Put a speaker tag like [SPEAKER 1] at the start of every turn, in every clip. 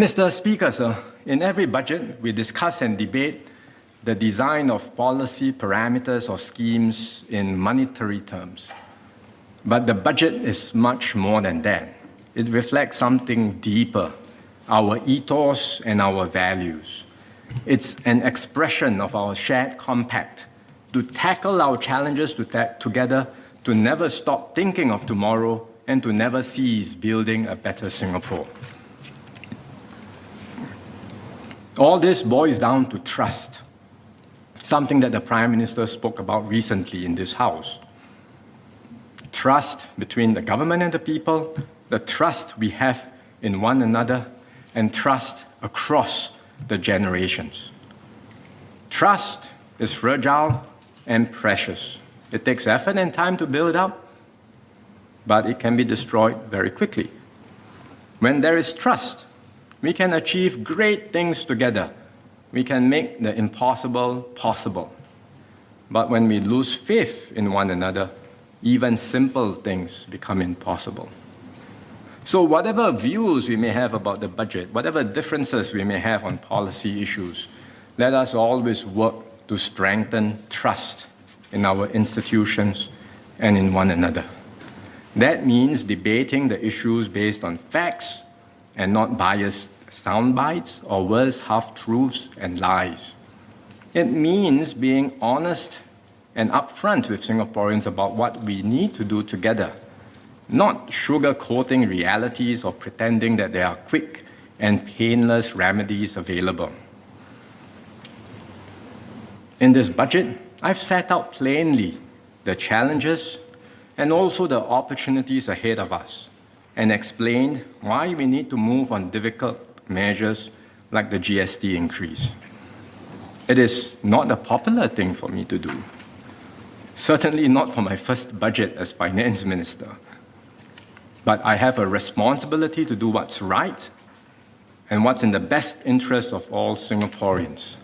[SPEAKER 1] Mr. Speaker, sir, in every budget, we discuss and debate the design of policy parameters or schemes in monetary terms. But the budget is much more than that. It reflects something deeper, our ethos and our values. It's an expression of our shared compact to tackle our challenges together, to never stop thinking of tomorrow, and to never cease building a better Singapore. All this boils down to trust, something that the Prime Minister spoke about recently in this House. Trust between the government and the people, the trust we have in one another, and trust across the generations. Trust is fragile and precious. It takes effort and time to build up, but it can be destroyed very quickly. When there is trust, we can achieve great things together. We can make the impossible possible. But when we lose faith in one another, even simple things become impossible. So whatever views we may have about the budget, whatever differences we may have on policy issues, let us always work to strengthen trust in our institutions and in one another. That means debating the issues based on facts and not biased sound bites or worse, half-truths and lies. It means being honest and upfront with Singaporeans about what we need to do together, not sugar-coating realities or pretending that there are quick and painless remedies available. In this budget, I've set out plainly the challenges and also the opportunities ahead of us, and explained why we need to move on difficult measures like the GST increase. It is not a popular thing for me to do. Certainly not for my first budget as finance minister. But I have a responsibility to do what's right and what's in the best interest of all Singaporeans.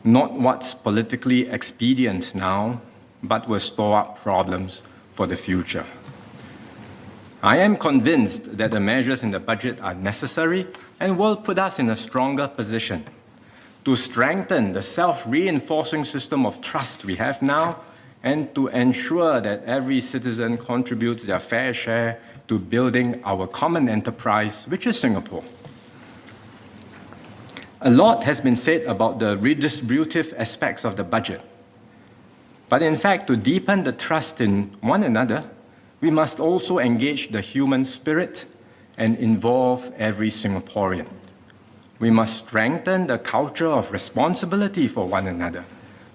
[SPEAKER 1] Not what's politically expedient now, but will store up problems for the future. I am convinced that the measures in the budget are necessary and will put us in a stronger position to strengthen the self-reinforcing system of trust we have now and to ensure that every citizen contributes their fair share to building our common enterprise, which is Singapore. A lot has been said about the redistributive aspects of the budget. But in fact, to deepen the trust in one another, we must also engage the human spirit and involve every Singaporean. We must strengthen the culture of responsibility for one another,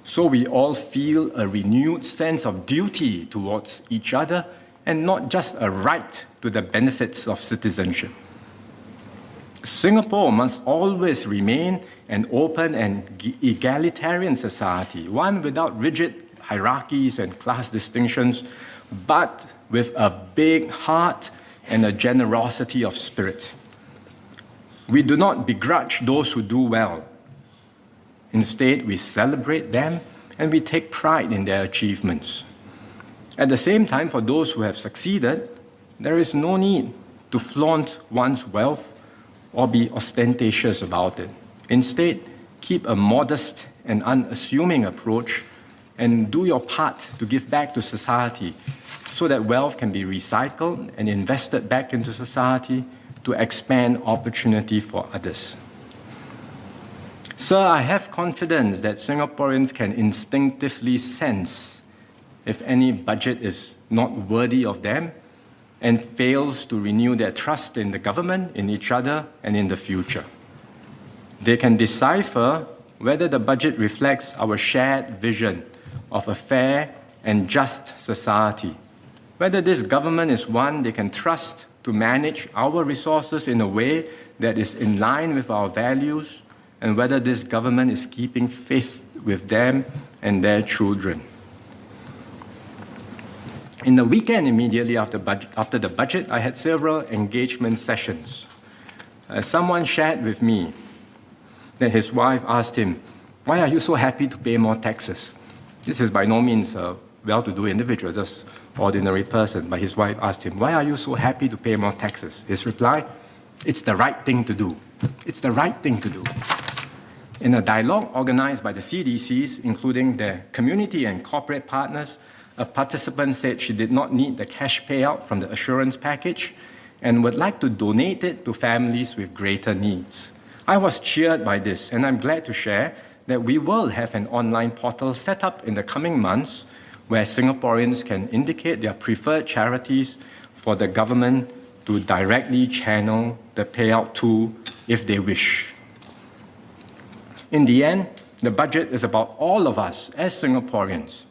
[SPEAKER 1] so we all feel a renewed sense of duty towards each other and not just a right to the benefits of citizenship. Singapore must always remain an open and egalitarian society, one without rigid hierarchies and class distinctions, but with a big heart and a generosity of spirit. We do not begrudge those who do well. Instead, we celebrate them and we take pride in their achievements. At the same time, for those who have succeeded, there is no need to flaunt one's wealth or be ostentatious about it. Instead, keep a modest and unassuming approach and do your part to give back to society so that wealth can be recycled and invested back into society to expand opportunity for others. Sir, I have confidence that Singaporeans can instinctively sense if any budget is not worthy of them and fails to renew their trust in the government, in each other, and in the future. They can decipher whether the budget reflects our shared vision of a fair and just society, whether this government is one they can trust to manage our resources in a way that is in line with our values, and whether this government is keeping faith with them and their children. In the weekend immediately after the budget, I had several engagement sessions. Someone shared with me that his wife asked him, "Why are you so happy to pay more taxes?" This is by no means a well-to-do individual, just ordinary person. But his wife asked him, "Why are you so happy to pay more taxes?" His reply, "It's the right thing to do." It's the right thing to do. In a dialogue organized by the CDCs, including their community and corporate partners, a participant said she did not need the cash payout from the assurance package and would like to donate it to families with greater needs. I was cheered by this, and I'm glad to share that we will have an online portal set up in the coming months where Singaporeans can indicate their preferred charities for the government to directly channel the payout to if they wish. In the end, the budget is about all of us as Singaporeans,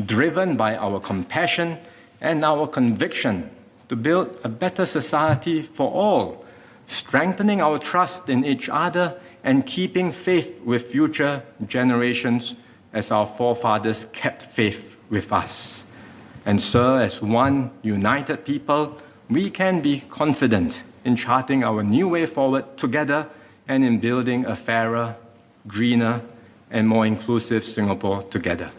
[SPEAKER 1] driven by our compassion and our conviction to build a better society for all, strengthening our trust in each other and keeping faith with future generations as our forefathers kept faith with us. And so, as one united people, we can be confident in charting our new way forward together and in building a fairer, greener, and more inclusive Singapore together.